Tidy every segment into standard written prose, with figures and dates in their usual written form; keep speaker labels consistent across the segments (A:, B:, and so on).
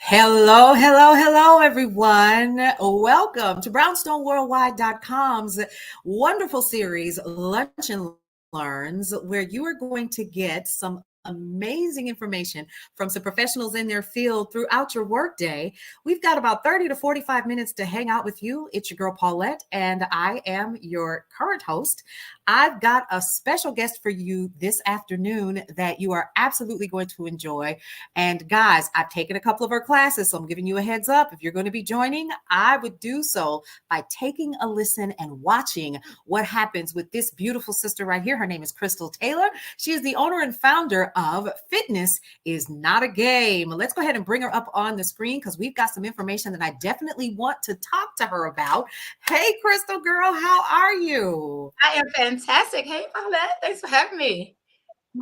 A: Hello, hello, hello, everyone. Welcome to brownstoneworldwide.com's wonderful series, Lunch and Learns, where you are going to get some amazing information from some professionals in their field throughout your workday. We've got about 30 to 45 minutes to hang out with you. It's your girl, Paulette, and I am your current host. I've got a special guest for you this afternoon that you are absolutely going to enjoy. And guys, I've taken a couple of her classes, so I'm giving you a heads up. If you're going to be joining, I would do so by taking a listen and watching what happens with this beautiful sister right here. Her name is Krystal Taylor. She is the owner and founder of Fitness is Not a Game. Let's go ahead and bring her up on the screen because we've got some information that I definitely want to talk to her about. Hey, Krystal girl, how are you?
B: I am fantastic. Hey, Paulette, thanks for having me.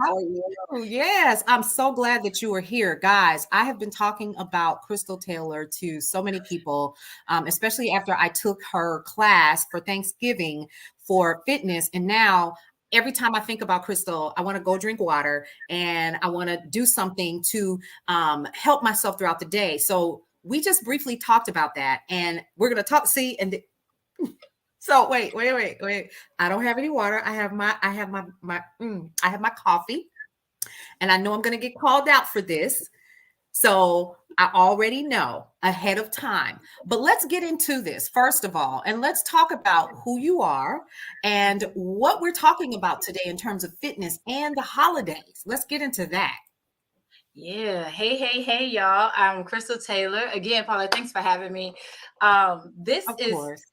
A: How are you? Yes, I'm so glad that you are here. Guys, I have been talking about Krystal Taylor to so many people, especially after I took her class for Thanksgiving for fitness. And now every time I think about Krystal, I want to go drink water and I want to do something to help myself throughout the day. So we just briefly talked about that and we're going to talk, see, and so wait. I don't have any water. I have my coffee, and I know I'm going to get called out for this. So I already know ahead of time. But let's get into this first of all, and let's talk about who you are and what we're talking about today in terms of fitness and the holidays. Let's get into that.
B: Yeah. Hey, y'all. I'm Krystal Taylor. Again, Paulette, thanks for having me. This
A: Of
B: is
A: course.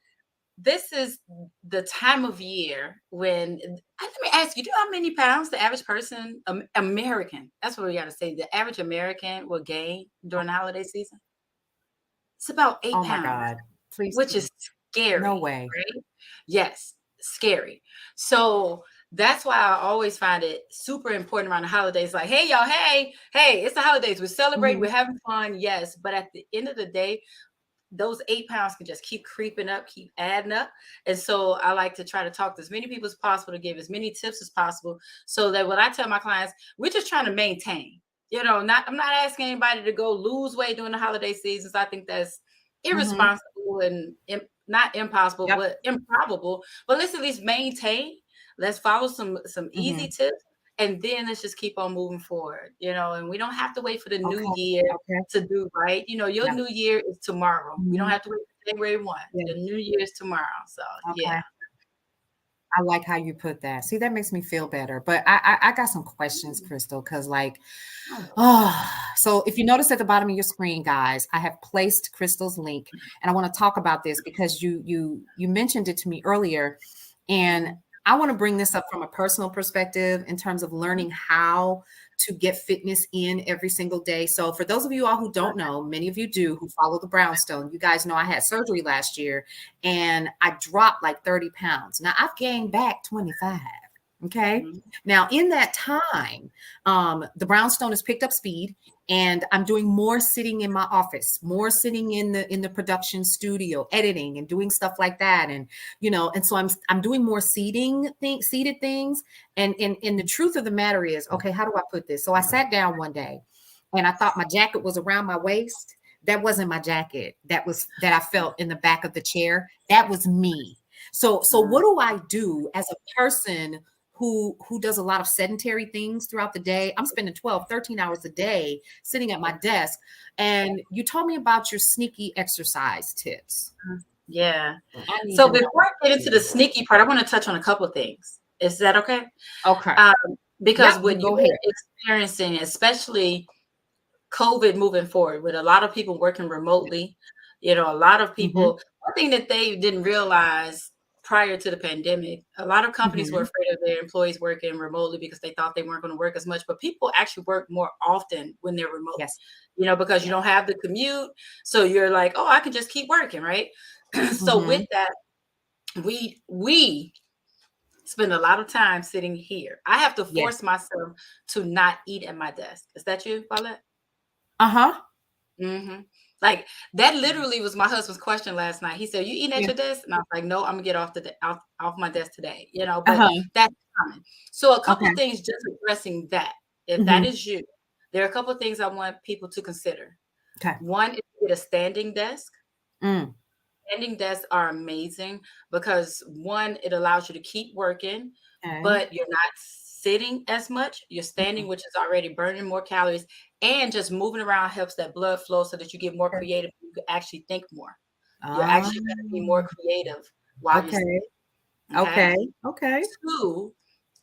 B: this is the time of year when let me ask you, do you know how many pounds the average person, American, that's what we got to say, the average American will gain during the holiday season? It's about eight
A: Oh my
B: pounds,
A: God. Please.
B: which is
A: No
B: scary,
A: way.
B: right? Yes, scary. So that's why I always find it super important around the holidays. Like, hey, y'all, hey, it's the holidays. We're celebrating,
A: Mhm.
B: we're having fun, yes. But at the end of the day, those 8 pounds can just keep creeping up, keep adding up. And so I like to try to talk to as many people as possible to give as many tips as possible so that when I tell my clients, we're just trying to maintain. I'm not asking anybody to go lose weight during the holiday seasons. I think that's
A: Mhm.
B: irresponsible and not impossible,
A: Yep.
B: but improbable. But let's at least maintain. Let's follow some easy
A: Mhm.
B: tips, and then let's just keep on moving forward. And we don't have to wait for the new
A: Okay.
B: year
A: Okay.
B: to do right. Your
A: Yeah.
B: new year is tomorrow. We don't
A: Mhm.
B: have to wait for January 1.
A: Yeah.
B: The new year is tomorrow. So yeah.
A: Okay. I like how you put that. See, that makes me feel better. But I got some questions, Krystal, because like, oh, so if you notice at the bottom of your screen, guys, I have placed Krystal's link, and I want to talk about this because you mentioned it to me earlier, and I want to bring this up from a personal perspective in terms of learning how to get fitness in every single day. So for those of you all who don't know, many of you do who follow the brownstone, you guys know I had surgery last year and I dropped like 30 pounds. Now I've gained back 25. Okay.
B: Mhm.
A: Now, in that time, the brownstone has picked up speed, and I'm doing more sitting in my office, more sitting in the production studio, editing and doing stuff like that. And and so I'm doing more seated things. And the truth of the matter is, okay, how do I put this? So I sat down one day, and I thought my jacket was around my waist. That wasn't my jacket. That I felt in the back of the chair. That was me. So what do I do as a person who does a lot of sedentary things throughout the day? I'm spending 12, 13 hours a day sitting at my desk. And you told me about your sneaky exercise tips.
B: Yeah.
A: I need
B: So
A: to know
B: before
A: what
B: I get
A: to
B: into the
A: do.
B: sneaky part, I want to touch on a couple of things. Is that okay?
A: Okay.
B: Um, because
A: Yep, you
B: what
A: go
B: you're
A: ahead.
B: experiencing, especially COVID moving forward, with a lot of people working remotely, a lot of
A: Hmm.
B: people, one thing that they didn't realize prior to the pandemic, a lot of companies were
A: Hmm.
B: afraid of their employees working remotely because they thought they weren't going to work as much. But people actually work more often when they're remote,
A: Yes.
B: because you
A: Yes.
B: don't have the commute. So you're like, oh, I can just keep working, right? So with
A: Hmm.
B: that, we spend a lot of time sitting here. I have to
A: Yes.
B: force myself to not eat at my desk. Is that you, Paulette?
A: Uh-huh.
B: Like, that literally was my husband's question last night. He said, "You eating at
A: Yeah.
B: your desk?" And I was like, "No, I'm gonna get off my desk today." But
A: Uh-huh.
B: that's common. So a couple
A: Okay.
B: things, just addressing that. If that
A: Hmm.
B: is you, there are a couple things I want people to consider.
A: Okay.
B: One is to get a standing desk.
A: Mm.
B: Standing desks are amazing because one, it allows you to keep working,
A: Okay.
B: but you're not sitting as much. You're standing,
A: Mhm.
B: which is already burning more calories, and just moving around helps that blood flow so that you get more
A: Okay.
B: creative. You can actually think more. You're
A: Ah,
B: actually going to be more creative while you're
A: okay.
B: sitting. Okay.
A: Okay. Okay.
B: Two,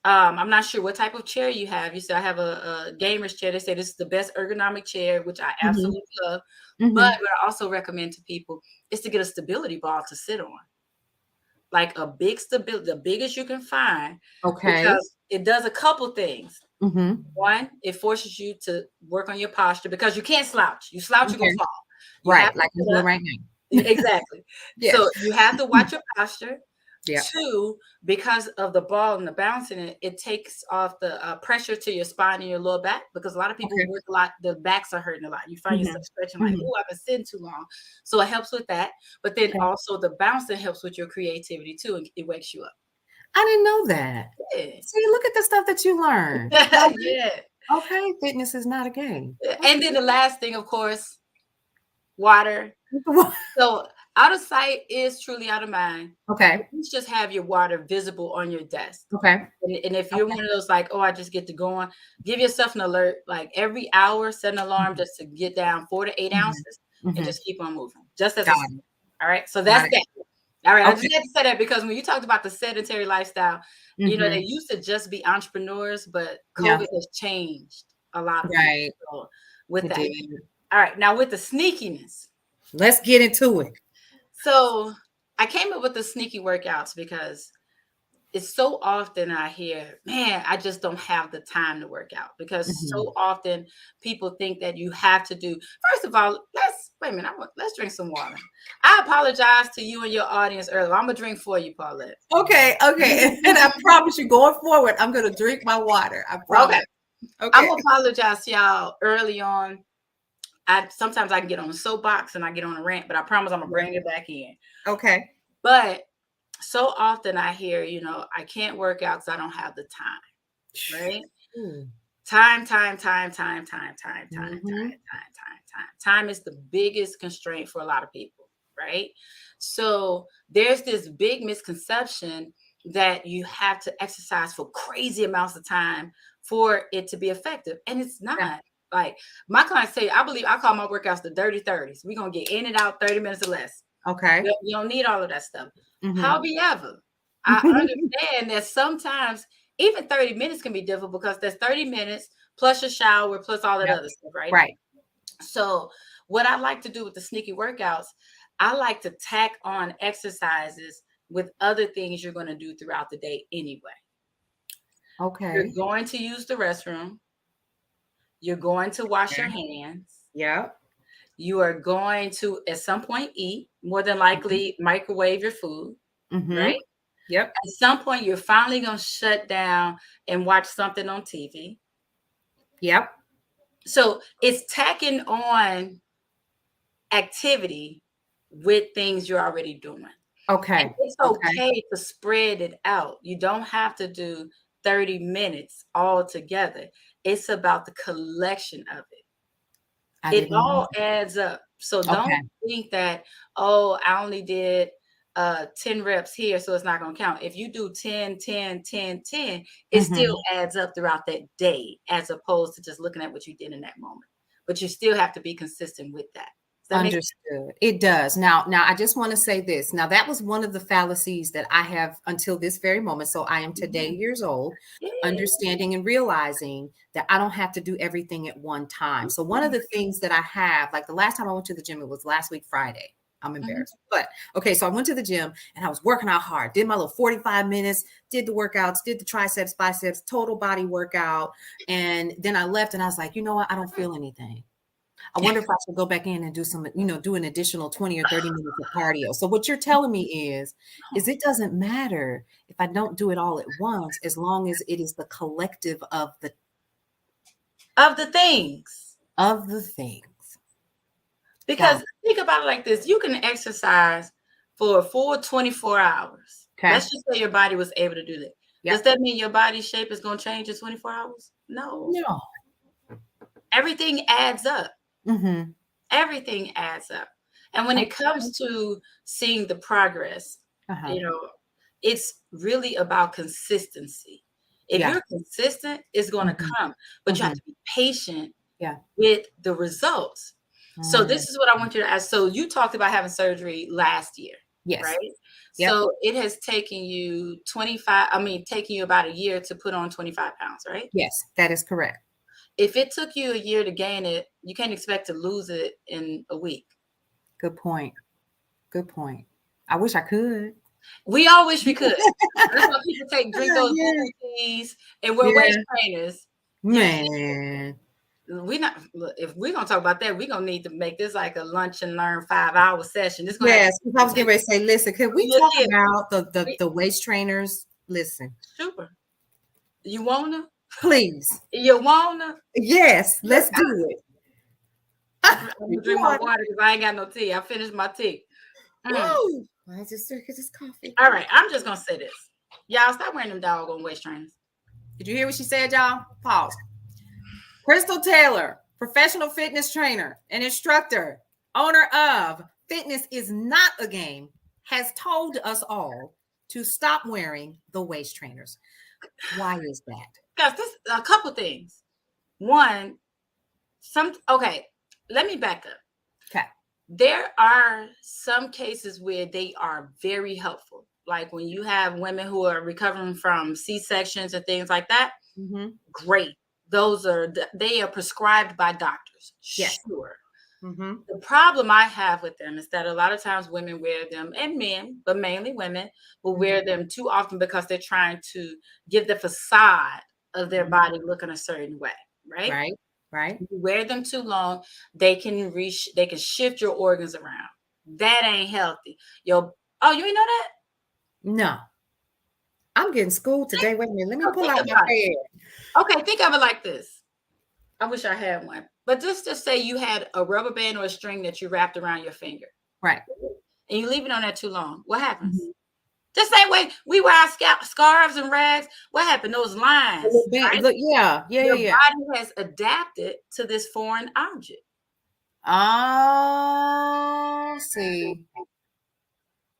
B: I'm not sure what type of chair you have. You said I have a gamer's chair. They say this is the best ergonomic chair, which I
A: Mhm.
B: absolutely love. But
A: Mhm.
B: what I also recommend to people is to get a stability ball to sit on, like a big stability, the biggest you can find,
A: Okay.
B: because it does a couple things.
A: Mhm.
B: One, it forces you to work on your posture because you can't slouch. You slouch, you're gonna
A: Okay.
B: fall. You have
A: Right,
B: to
A: like I'm
B: sit
A: doing
B: up.
A: right now.
B: Exactly.
A: Yes.
B: So you have to watch your posture.
A: Yeah.
B: Two, because of the ball and the bouncing it, it takes off the pressure to your spine and your lower back because a lot of people
A: Okay.
B: work a lot, the backs are hurting a lot. You find yourself
A: Mhm.
B: stretching like,
A: Mhm.
B: oh, I've been sitting too long. So it helps with that. But then
A: Okay.
B: also the bouncing helps with your creativity too, and it wakes you up.
A: I didn't know that.
B: Yeah.
A: See, look at the stuff that you learn. Okay.
B: Yeah.
A: Okay, fitness is not a game.
B: And then the last thing, of course, water.
A: Okay.
B: So out of sight is truly out of mind.
A: Okay.
B: Please just have your water visible on your desk.
A: Okay.
B: And if you're
A: Okay.
B: one of those like, oh, I just get to going, give yourself an alert. Like every hour, set an alarm
A: Mhm.
B: just to get down 4 to 8
A: Mhm.
B: ounces and
A: Mhm.
B: just keep on moving. Just as a
A: Got
B: step.
A: it.
B: All right. So
A: Got
B: that's
A: it.
B: that. All right. I
A: Okay.
B: just had to say that because when you talked about the sedentary lifestyle, they
A: Mhm.
B: used to just be entrepreneurs, but
A: Yeah.
B: COVID has changed a lot of people.
A: Right.
B: So with
A: It
B: that.
A: did.
B: All right. Now with the sneakiness.
A: Let's get into it.
B: So I came up with the sneaky workouts because it's so often I hear, man, I just don't have the time to work out because
A: Mhm.
B: so often people think that you have to do. First of all, let's wait a minute. Let's drink some water. I apologize to you and your audience earlier. I'm gonna drink for you, Paulette.
A: Okay, okay. And I promise you, going forward, I'm gonna drink my water. I
B: Okay,
A: promise.
B: I'm
A: Okay.
B: gonna apologize to y'all early on. I sometimes I can get on a soapbox and I get on a rant, but I promise I'm gonna bring it back in.
A: Okay.
B: But so often I hear, I can't work out because I don't have the time, right?
A: Ooh.
B: Time, time, time, time, time, time, time, time,
A: Mhm.
B: time, time, time. Time is the biggest constraint for a lot of people, right? So there's this big misconception that you have to exercise for crazy amounts of time for it to be effective. And it's
A: Yeah.
B: not. Like my clients say, I believe I call my workouts the dirty 30s. We're gonna get in and out 30 minutes or less.
A: Okay.
B: You don't need all of that stuff.
A: Mhm.
B: However, I understand that sometimes even 30 minutes can be difficult because there's 30 minutes plus your shower plus all that
A: Yep.
B: other stuff, right?
A: Right.
B: So what I like to do with the sneaky workouts, I like to tack on exercises with other things you're going to do throughout the day anyway. You're
A: Okay.
B: going to use the restroom. You're going to wash your
A: Okay.
B: hands.
A: Yep.
B: You are going to, at some point, eat, more than
A: Mhm.
B: likely microwave your food,
A: Mhm.
B: right?
A: Yep.
B: At some point, you're finally going to shut down and watch something on TV.
A: Yep.
B: So it's tacking on activity with things you're already doing. And
A: Okay.
B: it's
A: Okay.
B: okay to spread it out. You don't have to do 30 minutes all together. It's about the collection of it.
A: I
B: It
A: didn't know
B: all adds up. So
A: that. Okay.
B: don't think that, oh, I only did 10 reps here, so it's not going to count. If you do 10, 10, 10, 10, it still
A: Mhm.
B: adds up throughout that day, as opposed to just looking at what you did in that moment. But you still have to be consistent with that. Does that make sense?
A: Understood. It does. Now I just want to say this. Now that was one of the fallacies that I have until this very moment. So I am today
B: Mhm.
A: years old,
B: Yeah.
A: understanding and realizing that I don't have to do everything at one time. So one of the things that I have, like the last time I went to the gym, it was last week Friday. I'm
B: Mhm.
A: embarrassed. But okay, so I went to the gym and I was working out hard, did my little 45 minutes, did the workouts, did the triceps, biceps, total body workout. And then I left and I was like, you know what? I don't feel anything. I wonder if I should go back in and do some, do an additional 20 or 30 minutes of cardio. So what you're telling me is it doesn't matter if I don't do it all at once, as long as it is the collective
B: Of the things.
A: of the things. Got
B: Because think about it like this, you can exercise for a full 24 hours.
A: it. Okay.
B: Let's just say your body was able to do that. Does
A: Yep.
B: that mean your body shape is going to change in 24 hours? No.
A: No.
B: Everything adds up.
A: Mm-hmm.
B: Everything adds up. And when it comes to seeing the progress, you know, it's really about consistency. If
A: Yeah.
B: you're consistent, it's going to
A: Mhm.
B: come, but you have
A: Mhm.
B: to be patient
A: Yeah.
B: with the results. So
A: Mm.
B: this is what I want you to ask. So you talked about having surgery last year,
A: Yes.
B: right?
A: Yep.
B: So it has taken you 25, I mean, taking you about a year to put on 25 pounds, right?
A: Yes, that is correct.
B: If it took you a year to gain it, you can't expect to lose it in a week.
A: Good point. Good point. I wish I could.
B: We all wish we could. That's why people drink those
A: Yeah.
B: boo teas and wear waist
A: Yeah.
B: trainers. You
A: Man.
B: we not look, if we're gonna talk about that, we're gonna need to make this like a lunch and learn 5-hour session. This is gonna have to
A: Yes, because I was getting ready to say, listen, can we
B: look
A: talk
B: here.
A: about the waist trainers? Listen,
B: Sure. You wanna?
A: please.
B: You wanna?
A: Yes,
B: Look,
A: let's do it.
B: I'm gonna
A: You
B: drink my
A: want
B: water because I ain't got no tea. I finished my tea. Mm.
A: Woo! I just drink this coffee.
B: All right, I'm just gonna say this. Y'all stop wearing them doggone waist trainers.
A: Did you hear what she said, y'all? Pause. Krystal Taylor, professional fitness trainer and instructor, owner of Fitness is Not a Game, has told us all to stop wearing the waist trainers. Why is that?
B: Guys, this a couple things. One, okay, let me back up.
A: Okay.
B: There are some cases where they are very helpful. Like when you have women who are recovering from C-sections and things like that, great. They are prescribed by doctors.
A: Yes.
B: Sure.
A: Mm-hmm.
B: The problem I have with them is that a lot of times women wear them, and men, but mainly women, will wear them too often because they're trying to give the facade of their body looking a certain way, right?
A: Right. Right.
B: You wear them too long, they can shift your organs around. That ain't healthy. You ain't know that?
A: No. I'm getting schooled today. Wait a minute. Let me pull
B: Think
A: out my
B: about it.
A: pad.
B: Okay, think of it like this. I wish I had one. But just say you had a rubber band or a string that you wrapped around your finger.
A: Right.
B: And you leave it on that too long. What happens?
A: Mm-hmm.
B: The same way we wear our scarves and rags. What happened? Those lines, right?
A: Look, yeah.
B: Your body has adapted to this foreign object.
A: Oh, see.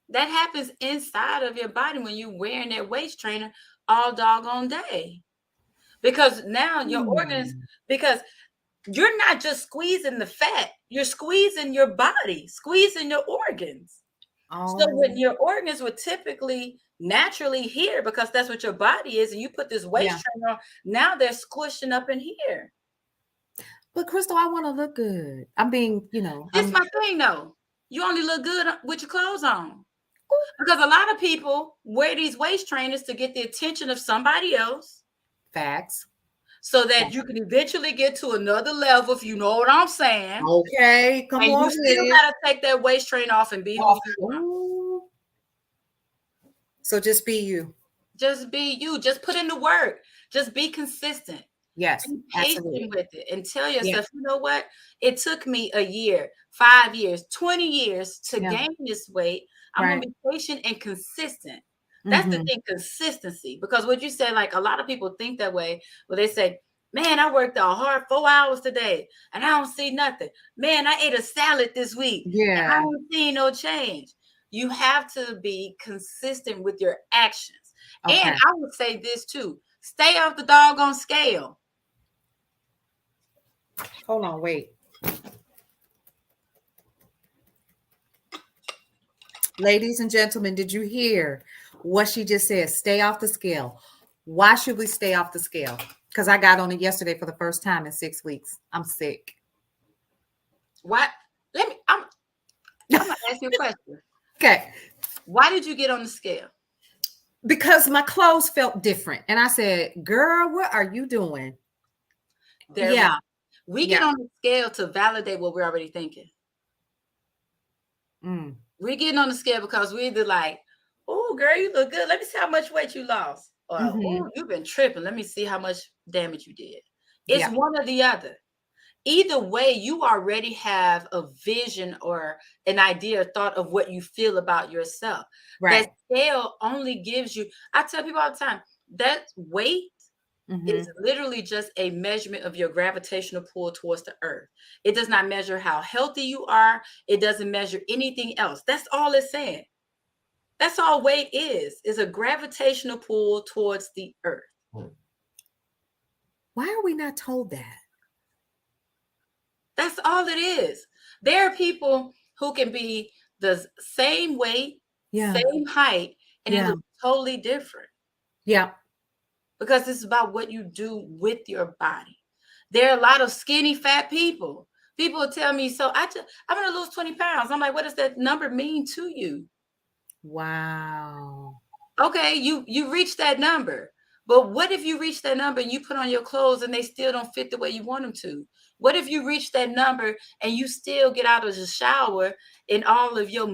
B: That happens inside of your body when you're wearing that waist trainer all doggone day. Because now your organs, because you're not just squeezing the fat, you're squeezing your body, squeezing your organs. So when your organs would typically naturally here, because that's what your body is, and you put this waist trainer on, now they're squishing up in here.
A: But Krystal, I want to look good. I'm being,
B: This my thing though. You only look good with your clothes on. Because a lot of people wear these waist trainers to get the attention of somebody else.
A: Facts.
B: So that you can eventually get to another level, if you know what I'm saying.
A: Okay, come
B: and
A: on.
B: You still gotta take that waist trainer off and be who you are.
A: So just be you.
B: Just be you. Just put in the work. Just be consistent.
A: Yes,
B: be patient
A: absolutely.
B: with it and tell yourself, you know what? It took me a year, 5 years, 20 years to gain this weight. I'm gonna be patient and consistent. That's the thing, consistency. Because what you said, like a lot of people think that way, where they say, man, I worked out hard 4 hours today and I don't see nothing. Man, I ate a salad this week and I don't see no change. You have to be consistent with your actions. And I would say this too, stay off the doggone scale.
A: Hold on, wait. Ladies and gentlemen, did you hear what she just said? Stay off the scale. Why should we stay off the scale? Because I got on it yesterday for the first time in 6 weeks. I'm sick.
B: What? I'm gonna ask you a question.
A: Okay.
B: Why did you get on the scale?
A: Because my clothes felt different. And I said, girl, what are you doing?
B: We get on the scale to validate what we're already thinking. We're getting on the scale because we're either like, oh, girl, you look good. Let me see how much weight you lost. Or, oh, you've been tripping. Let me see how much damage you did. It's one or the other. Either way, you already have a vision or an idea or thought of what you feel about yourself. Right. That scale only gives you, I tell people all the time, that weight
A: Mm-hmm.
B: It's literally just a measurement of your gravitational pull towards the earth. It does not measure how healthy you are. It doesn't measure anything else. That's all it's saying. That's all weight is a gravitational pull towards the earth.
A: Why are we not told that?
B: That's all it is. There are people who can be the same weight,
A: Yeah.
B: same height, and it
A: Yeah.
B: looks totally different
A: Yeah.
B: because this is about what you do with your body. There are a lot of skinny, fat people. People will tell me, so I'm gonna lose 20 pounds. I'm like, what does that number mean to you?
A: Wow.
B: Okay, you reach that number. But what if you reach that number and you put on your clothes and they still don't fit the way you want them to? What if you reach that number and you still get out of the shower in all of your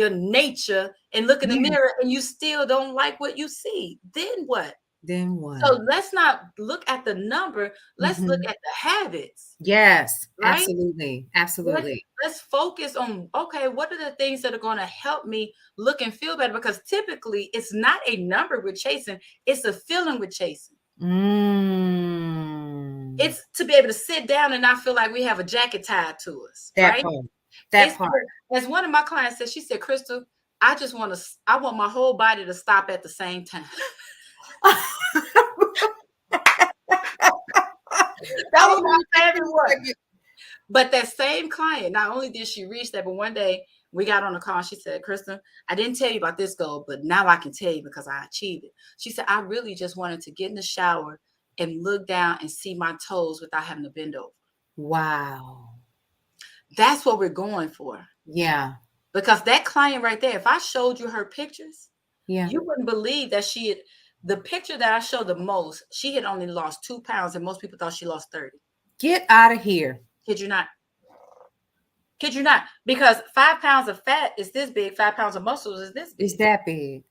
B: nature and look in the
A: Yeah.
B: mirror and you still don't like what you see? Then what?
A: Then
B: So
A: what?
B: let's not look at the number, let's look
A: Mm-hmm.
B: at the habits,
A: Yes.
B: right?
A: Absolutely.
B: let's
A: Absolutely.
B: let's focus on, okay, what are the things that are going to help me look and feel better? Because typically it's not a number we're chasing, it's a feeling we're chasing.
A: Mm.
B: It's to be able to sit down and not feel like we have a jacket tied to us,
A: That
B: right?
A: part.
B: It's
A: That part.
B: as one of my clients said, she said, Krystal, I want my whole body to stop at the same time.
A: That
B: I
A: was
B: want
A: my
B: my favorite
A: favorite
B: one.
A: second.
B: But that same client, not only did she reach that, but one day we got on a call and she said, Krystal, I didn't tell you about this goal, but now I can tell you because I achieved it. She said, I really just wanted to get in the shower and look down and see my toes without having to bend over.
A: Wow.
B: That's what we're going for.
A: Yeah.
B: Because that client right there, if I showed you her pictures,
A: Yeah.
B: you wouldn't believe that the picture that I showed the most, she had only lost 2 pounds and most people thought she lost 30.
A: Get out of here.
B: Kid you not. Kid you not. Because 5 pounds of fat is this big, 5 pounds of muscles is this
A: It's
B: big.
A: that big.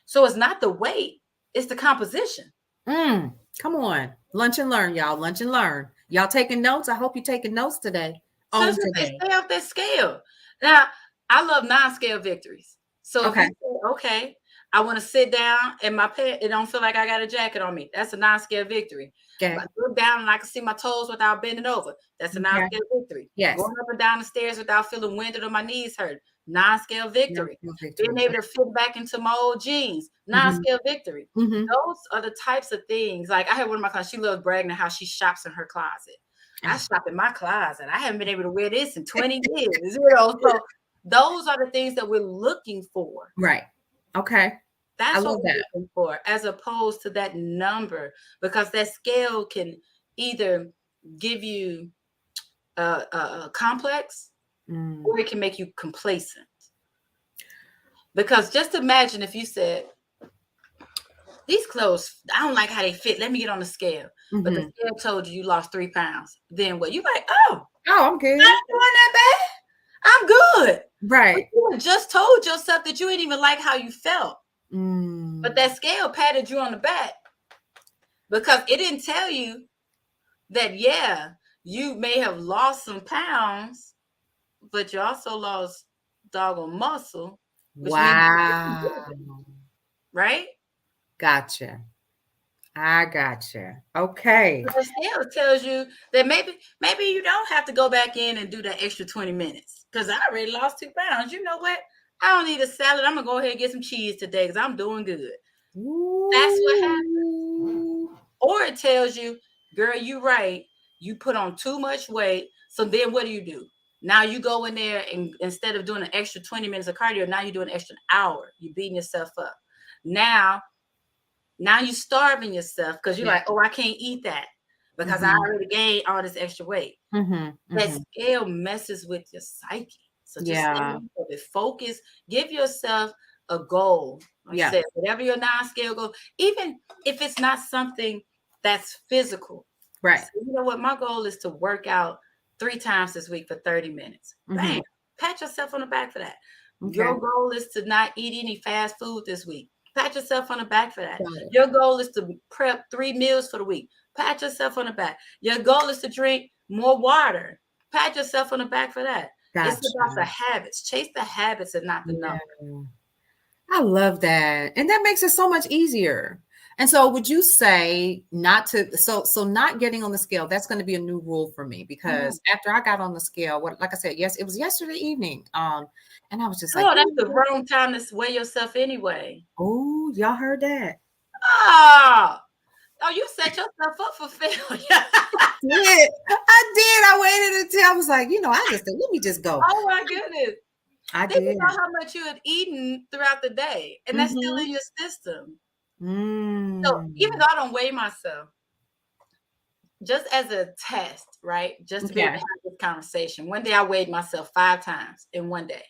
B: So it's not the weight, it's the composition.
A: Come on. Lunch and learn, y'all. Lunch and learn. Y'all taking notes? I hope you're taking notes today.
B: So
A: On
B: that's what they
A: today.
B: stay off that scale. Now, I love non-scale victories. So if you
A: Okay.
B: say, okay, I want to sit down and my pants, it don't feel like I got a jacket on me. That's a non-scale victory.
A: Okay.
B: I look down and I can see my toes without bending over. That's a
A: Okay.
B: non-scale victory.
A: Yes.
B: Going up and down the stairs without feeling winded or my knees hurt. Non-scale victory.
A: No victory.
B: Being able to fit back into my old jeans.
A: Mm-hmm.
B: Non-scale victory.
A: Mm-hmm.
B: Those are the types of things. Like I had one of my clients, she loves bragging how she shops in her closet. I shop in my closet. I haven't been able to wear this in 20 years, So those are the things that we're looking for.
A: Right. Okay. I
B: That's what
A: love
B: we're
A: that.
B: looking for, as opposed to that number, because that scale can either give you a complex or it can make you complacent. Because just imagine if you said, these clothes, I don't like how they fit. Let me get on the scale. But the scale told you lost 3 pounds. Then what? You like, oh,
A: I'm good.
B: I'm doing that bad. I'm good.
A: Right.
B: But you just told yourself that you didn't even like how you felt. But that scale patted you on the back because it didn't tell you that, yeah, you may have lost some pounds, but you also lost doggone muscle, which means, right?
A: Gotcha. I gotcha. Okay.
B: But the scale tells you that maybe you don't have to go back in and do that extra 20 minutes because I already lost 2 pounds. You know what? I don't need a salad. I'm going to go ahead and get some cheese today because I'm doing good.
A: Ooh.
B: That's what happens. Or it tells you, girl, you right. You put on too much weight. So then what do? Now you go in there and instead of doing an extra 20 minutes of cardio, now you do an extra hour. You're beating yourself up. Now you're starving yourself because you're like, oh, I can't eat that because I already gained all this extra weight. That scale messes with your psyche. So just focus, give yourself a goal. Like I said, whatever your non-scale goal, even if it's not something that's physical.
A: Right.
B: So you know what? My goal is to work out 3 times this week for 30 minutes. Bam. Pat yourself on the back for that. Okay. Your goal is to not eat any fast food this week. Pat yourself on the back for that. Your goal is to prep 3 meals for the week. Pat yourself on the back. Your goal is to drink more water. Pat yourself on the back for that. Gotcha. It's about the habits. Chase the habits and not the number.
A: I love that. And that makes it so much easier. And so would you say not to so not getting on the scale, that's going to be a new rule for me
B: Mhm.
A: because after I got on the scale, what like I said, yes, it was yesterday evening. And I was just like,
B: Oh, that's the wrong time to weigh yourself anyway.
A: oh, y'all heard that.
B: Oh, oh, you set yourself up for failure.
A: Did. I did. I waited until I was like, I just said, let me just go.
B: Oh my goodness.
A: I
B: Think
A: did.
B: about how much you had eaten throughout the day, and that's still
A: Mm-hmm.
B: in your system. So even
A: Mm.
B: though I don't weigh myself, just as a test, right? Just to be able to
A: Okay.
B: have this conversation. One day I weighed myself 5 times in one day,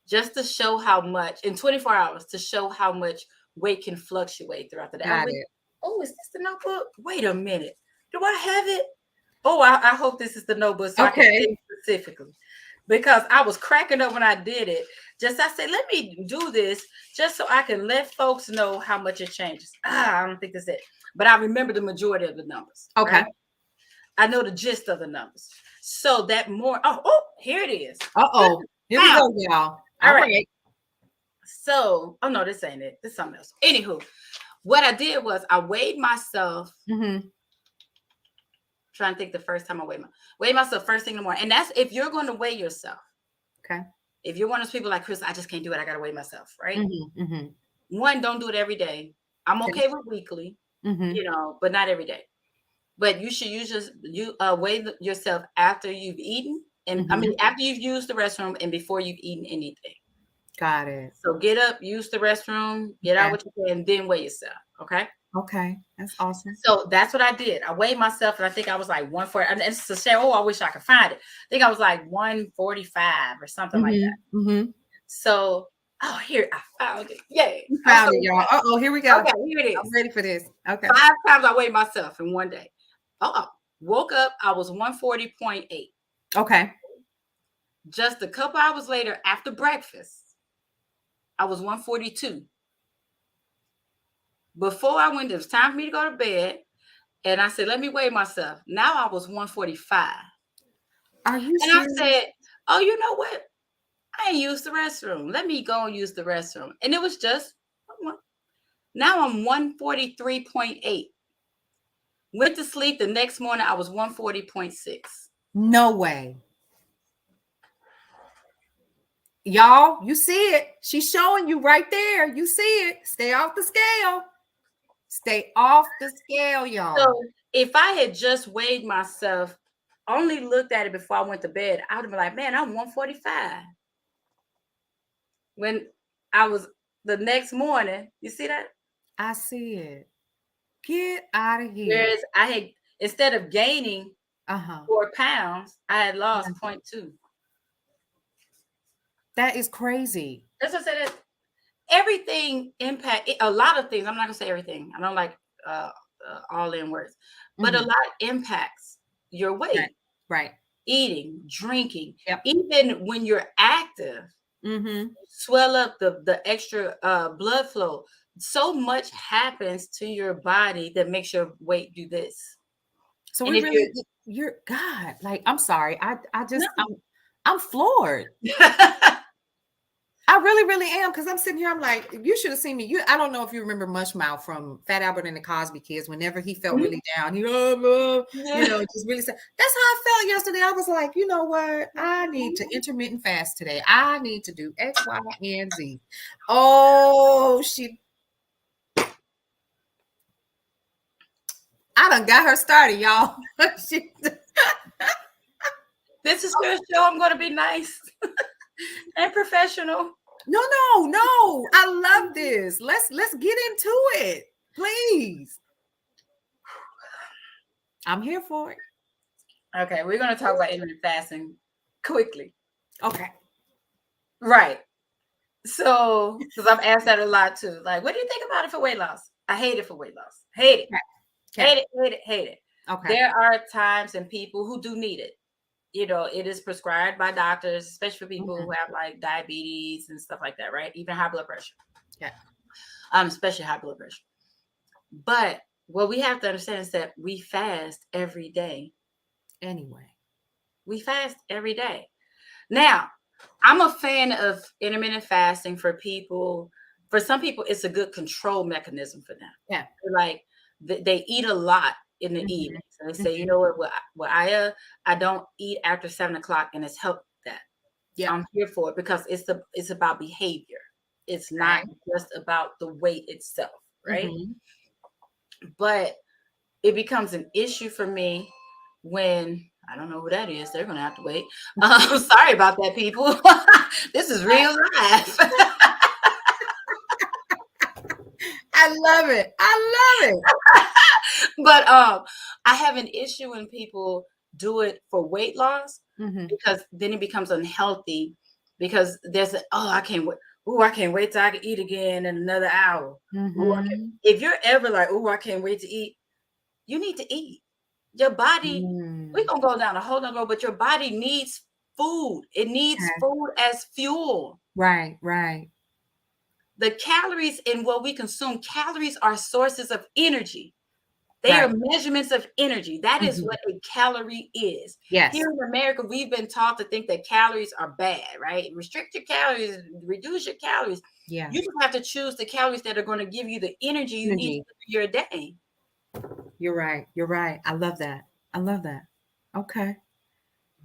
B: just to show how much in 24 hours, to show how much weight can fluctuate throughout the day. I
A: Got
B: went,
A: it.
B: oh, is this the notebook? Wait a minute. Do I have it? Oh, I hope this is the notebook so I can
A: Okay.
B: say specifically. Because I was cracking up when I did it. Just I said, let me do this just so I can let folks know how much it changes. I don't think that's it. But I remember the majority of the numbers,
A: Okay.
B: right? I know the gist of the numbers. So that more, here it is.
A: Uh-oh. Here we
B: Pound.
A: go, y'all.
B: All
A: All
B: right.
A: right.
B: So, oh no, this ain't it. This is something else. Anywho, what I did was I weighed myself.
A: Mm-hmm.
B: Trying to think the first time I weighed myself first thing in the morning. And that's if you're going to weigh yourself.
A: Okay.
B: If you're one of those people like Chris, I just can't do it. I gotta weigh myself, right?
A: Mm-hmm. Mm-hmm.
B: One, don't do it every day. I'm
A: Okay.
B: okay with weekly,
A: Mm-hmm.
B: but not every day. But you should weigh yourself after you've eaten, and I
A: Mm-hmm.
B: mean after you've used the restroom and before you've eaten anything.
A: Got it.
B: So get up, use the restroom, get out
A: Okay.
B: what you can, then weigh yourself. Okay.
A: Okay. That's awesome.
B: So that's what I did. I weighed myself, and I think I was like 140. And it's to say, oh, I wish I could find it. I think I was like 145 or something like that.
A: Mm-hmm. Mm-hmm.
B: So, oh, here I found it. Yay!
A: You
B: I'm so
A: found it, y'all.
B: excited.
A: Uh-oh, here we go.
B: Okay, here it
A: I'm
B: is.
A: ready for this. Okay.
B: 5 times I weighed myself in one day. Oh, woke up, I was 140.8.
A: Okay.
B: Just a couple hours later, after breakfast, I was 142. Before I went, it was time for me to go to bed. And I said, let me weigh myself. Now I was 145.
A: Are you
B: And I
A: serious?
B: said, oh, you know what? I ain't used the restroom. Let me go and use the restroom. And it was just, now I'm 143.8. Went to sleep the next morning, I was 140.6.
A: No way. Y'all, you see it. She's showing you right there. You see it. Stay off the scale. Stay off the scale, y'all.
B: So if I had just weighed myself, only looked at it before I went to bed, I would have been like, man, I'm 145. When I was the next morning, you see that?
A: I see it. Get out of here.
B: Whereas I had, instead of gaining
A: Uh-huh.
B: 4 pounds, I had lost
A: Yeah.
B: 0.2.
A: That is crazy.
B: That's what I said. Everything impact a lot of things. I'm not gonna say everything. I don't like uh, all in words, but a
A: Mhm.
B: lot impacts your
A: Right.
B: weight,
A: Right.
B: eating, drinking,
A: Yep.
B: even when you're active,
A: Mm-hmm.
B: swell up the extra blood flow. So much happens to your body that makes your weight do this.
A: So
B: And
A: we
B: if
A: really you're God, like I'm sorry. I
B: you're
A: just I'm floored.
B: no,
A: I really, really am because I'm sitting here. I'm like, you should have seen me. I don't know if you remember Mushmouth from Fat Albert and the Cosby Kids. Whenever he felt really down, just really sad. That's how I felt yesterday. I was like, you know what? I need to intermittent fast today. I need to do X, Y, and Z. Oh, I done got her started, y'all. She,
B: this is your show. I'm gonna be nice and professional.
A: no. I love this. Let's get into it, please. I'm here for it.
B: Okay, we're gonna talk about intermittent fasting quickly.
A: Okay.
B: Right. So, because I've asked that a lot too. Like, what do you think about it for weight loss? I hate it for weight loss. Hate it.
A: Okay.
B: Hate it. Hate it. Hate it.
A: Okay.
B: There are times and people who do need it. It is prescribed by doctors, especially for people who have like diabetes and stuff like that, right? Even high blood pressure.
A: Yeah.
B: Especially high blood pressure. But what we have to understand is that we fast every day.
A: Anyway.
B: We fast every day. Now, I'm a fan of intermittent fasting for people For some people, it's a good control mechanism for them.
A: Yeah.
B: Like they eat a lot in the
A: Mhm.
B: evening. So they say, you
A: Mhm.
B: know what, I don't eat after 7 o'clock, and it's helped that.
A: Yeah.
B: I'm here for it because it's about behavior. It's not
A: Okay.
B: just about the weight itself, right?
A: Mhm.
B: But it becomes an issue for me when I don't know who that is. They're gonna have to wait. Sorry about that, people. This is real life.
A: I love it. I love it.
B: But I have an issue when people do it for weight loss
A: Mhm.
B: because then it becomes unhealthy because there's I can't wait. Oh, I can't wait till I can eat again in another hour. Ooh,
A: Mhm.
B: if you're ever like, oh, I can't wait to eat, you need to eat. Your body, we're
A: Mm.
B: gonna go down a whole nother road, but your body needs food. It needs
A: Okay.
B: food as fuel.
A: Right, right.
B: The calories in what we consume, calories are sources of energy. They are
A: Right.
B: measurements of energy. That is
A: Mhm.
B: what a calorie is.
A: Yes.
B: Here in America, we've been taught to think that calories are bad, right? Restrict your calories, reduce your calories.
A: Yeah.
B: You just have to choose the calories that are going to give you the energy you need to
A: Energy.
B: get through your day.
A: You're right. You're right. I love that. I love that. Okay.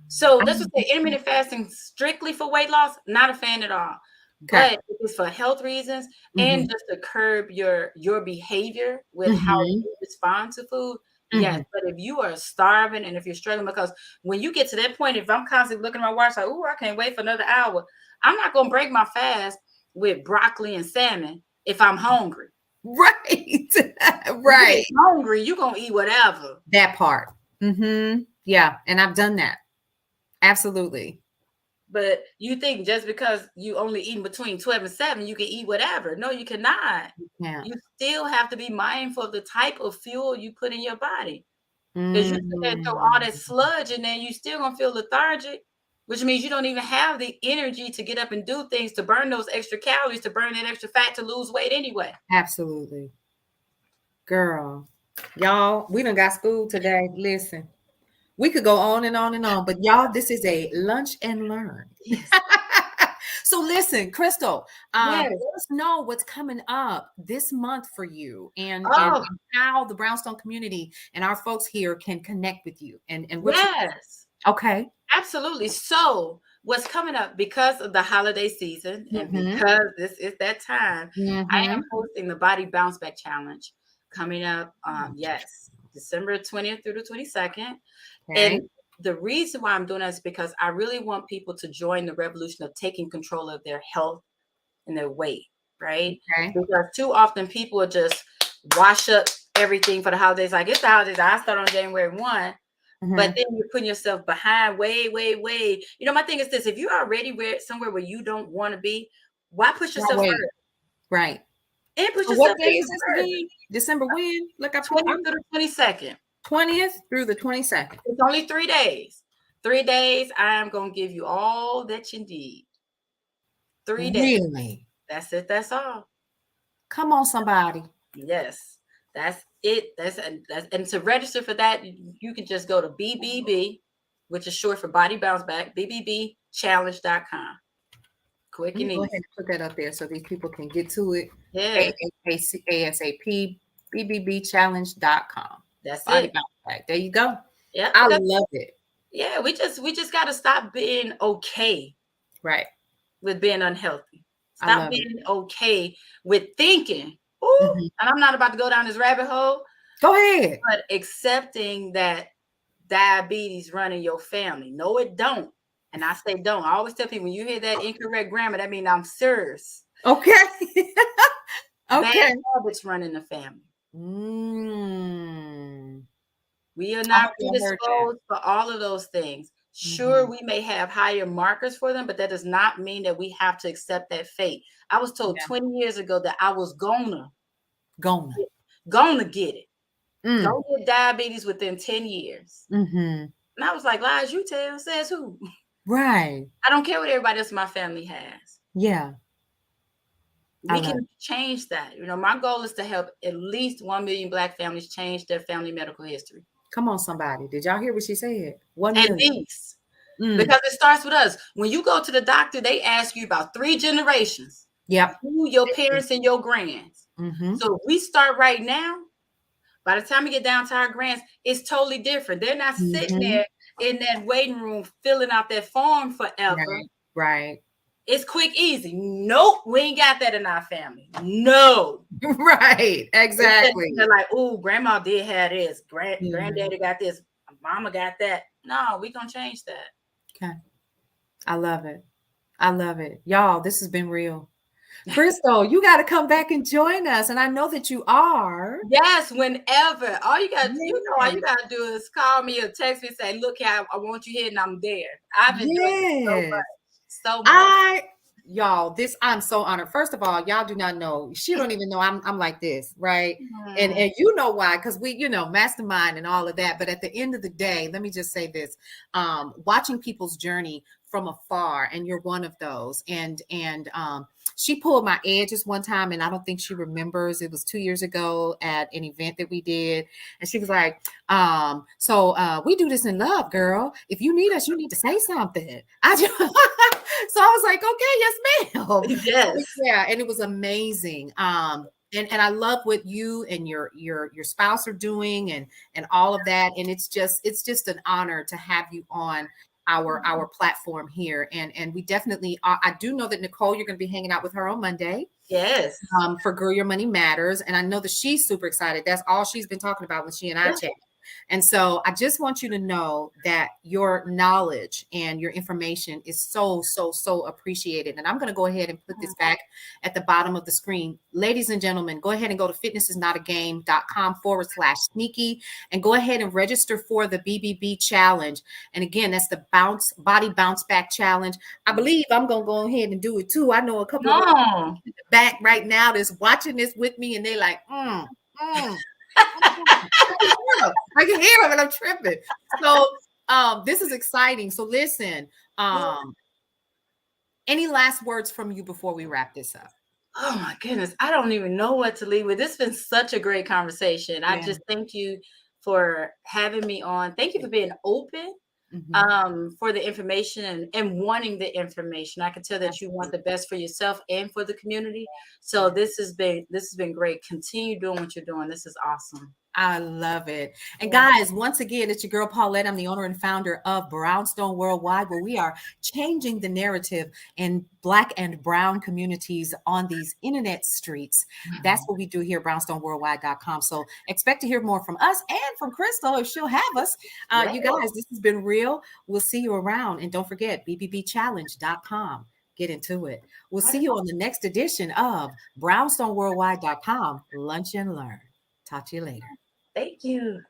B: So
A: I
B: that's what
A: love
B: say intermittent fasting strictly for weight loss, not a fan at all.
A: Okay.
B: But if it's for health reasons and
A: Mhm.
B: just to curb your behavior with how
A: Mhm.
B: you respond to food, yes.
A: Mhm.
B: But if you are starving and if you're struggling, because when you get to that point, if I'm constantly looking at my watch like, oh, I can't wait for another hour, I'm not gonna break my fast with broccoli and salmon if I'm hungry.
A: Right.
B: When you
A: Right.
B: get hungry, you're gonna eat whatever.
A: That part. Mhm. Yeah, and I've done that. Absolutely.
B: But you think just because you only eat between 12 and 7, you can eat whatever. No, you cannot.
A: Yeah.
B: You still have to be mindful of the type of fuel you put in your body. Because you sit there and throw all
A: Mm.
B: that sludge in there, you still gonna feel lethargic, which means you don't even have the energy to get up and do things, to burn those extra calories, to burn that extra fat, to lose weight anyway.
A: Absolutely. Girl. Y'all, we done got school today. Listen. We could go on and on and on, but y'all, this is a lunch and learn.
B: Yes.
A: So listen, Krystal,
B: Yes.
A: let us know what's coming up this month for you and
B: Oh,
A: how the Brownstone community and our folks here can connect with you and what you
B: yes.
A: okay.
B: Absolutely. So, what's coming up because of the holiday season and
A: Mm-hmm.
B: because this is that time, I am
A: Mm-hmm.
B: hosting the Body Bounce Back Challenge coming up. Yes, December 20th through the 22nd.
A: Okay.
B: And the reason why I'm doing that is because I really want people to join the revolution of taking control of their health and their weight, right?
A: Okay.
B: Because too often people will just wash up everything for the holidays. Like it's the holidays. I start on January 1. But
A: Mm-hmm.
B: then you're putting yourself behind way, way, way. You know, my thing is this: if you're already somewhere where you don't want to be, why push
A: Why
B: yourself
A: wait?
B: further?
A: And
B: And push
A: what
B: yourself
A: day
B: even
A: is this
B: further.
A: again? December when? Look, I put
B: 20th through the 22nd.
A: 20th through the 22nd.
B: It's only 3 days. 3 days. I am gonna give you all that you need. 3 days.
A: Really?
B: That's it. That's all.
A: Come on, somebody.
B: Yes, that's it. And to register for that, you can just go to BBB, which is short for Body Bounce Back. BBBchallenge.com. Quick
A: Let me
B: and
A: go ahead
B: easy.
A: and put that up there so these people can get to it.
B: Yeah,
A: ASAP, BBBchallenge.com.
B: that's
A: Body
B: it.
A: bounce back. There you go.
B: Yeah,
A: I
B: because
A: love it.
B: yeah, we just got to stop being okay
A: Right.
B: with being unhealthy.
A: I
B: Stop
A: love it.
B: being okay with thinking. Ooh,
A: Mhm.
B: and I'm not about to go down this rabbit hole,
A: Go ahead.
B: but accepting that diabetes run in your family. No, it don't. And I say don't. I always tell people when you hear that incorrect grammar, that means I'm serious.
A: Okay.
B: Bad
A: Okay.
B: habits run in the family.
A: Mm.
B: We are
A: I
B: not
A: hope y'all heard that.
B: predisposed for all of those things. Sure,
A: Mhm.
B: we may have higher markers for them, but that does not mean that we have to accept that fate. I was told
A: Yeah.
B: 20 years ago that I was
A: Gonna.
B: gonna get it.
A: Mm.
B: Gonna get diabetes within 10 years.
A: Mm-hmm.
B: And I was like, lies you tell, says who?
A: Right.
B: I don't care what everybody else in my family has.
A: Yeah. I
B: We
A: love
B: can
A: it.
B: change that. You know, my goal is to help at least 1 million Black families change their family medical history.
A: Come on, somebody. Did y'all hear what she said? 1
B: At
A: million.
B: least.
A: Mm.
B: Because it starts with us. When you go to the doctor, they ask you about 3 generations.
A: Yep.
B: You, your parents, and your grands.
A: Mm-hmm.
B: So if we start right now, by the time we get down to our grands, it's totally different. They're not sitting
A: Mm-hmm.
B: there in that waiting room filling out that form forever.
A: Right. Right.
B: It's quick, easy. Nope, we ain't got that in our family. No.
A: Right.
B: They sitting
A: Exactly.
B: there like, oh, grandma did have this.
A: Yeah.
B: Granddaddy got this. Mama got that. No, we gonna change that.
A: Okay. I love it. I love it. Y'all, this has been real. Krystal, you got to come back and join us. And I know that you are.
B: Yes, whenever. All you got, all
A: Yes.
B: you gotta do is call me or text me and say, look, I want you here and I'm there. I've enjoyed it so
A: Yes.
B: much. So much.
A: Y'all, I'm so honored. First of all, y'all do not know. She don't even know I'm like this, right? And you know why? Because we, mastermind and all of that. But at the end of the day, let me just say this: watching people's journey from afar, and you're one of those. And she pulled my edges one time, and I don't think she remembers. It was 2 years ago at an event that we did, and she was like, so we do this in love, girl. If you need us, you need to say something. I just so I was like, okay, yes, ma'am.
B: Yes.
A: Yeah, and it was amazing. And I love what you and your spouse are doing and all of that. And it's just an honor to have you on our platform here. And we definitely I do know that Nicole, you're going to be hanging out with her on Monday.
B: Yes.
A: For Girl Your Money Matters. And I know that she's super excited. That's all she's been talking about when she and I chat. And so I just want you to know that your knowledge and your information is so, so, so appreciated. And I'm going to go ahead and put this back at the bottom of the screen. Ladies and gentlemen, go ahead and go to fitnessisnotagame.com/sneaky and go ahead and register for the BBB challenge. And again, that's the body bounce back challenge. I believe I'm going to go ahead and do it too. I know a couple of
B: No.
A: in the back right now that's watching this with me and they like, mm. I can hear them and I'm tripping. So this is exciting. So listen, any last words from you before we wrap this up?
B: Oh my goodness. I don't even know what to leave with. This has been such a great conversation. I
A: Yeah.
B: just thank you for having me on. Thank you for being open for the information and wanting the information. I can tell that you want the best for yourself and for the community. So this has been great. Continue doing what you're doing. This is awesome.
A: I love it. And guys, once again, it's your girl Paulette. I'm the owner and founder of Brownstone Worldwide, where we are changing the narrative in Black and Brown communities on these internet streets. That's what we do here at brownstoneworldwide.com. So expect to hear more from us and from Krystal if she'll have us. You guys, this has been real. We'll see you around. And don't forget, bbbchallenge.com. Get into it. We'll see you on the next edition of brownstoneworldwide.com. Lunch and Learn. Talk to you later.
B: Thank you.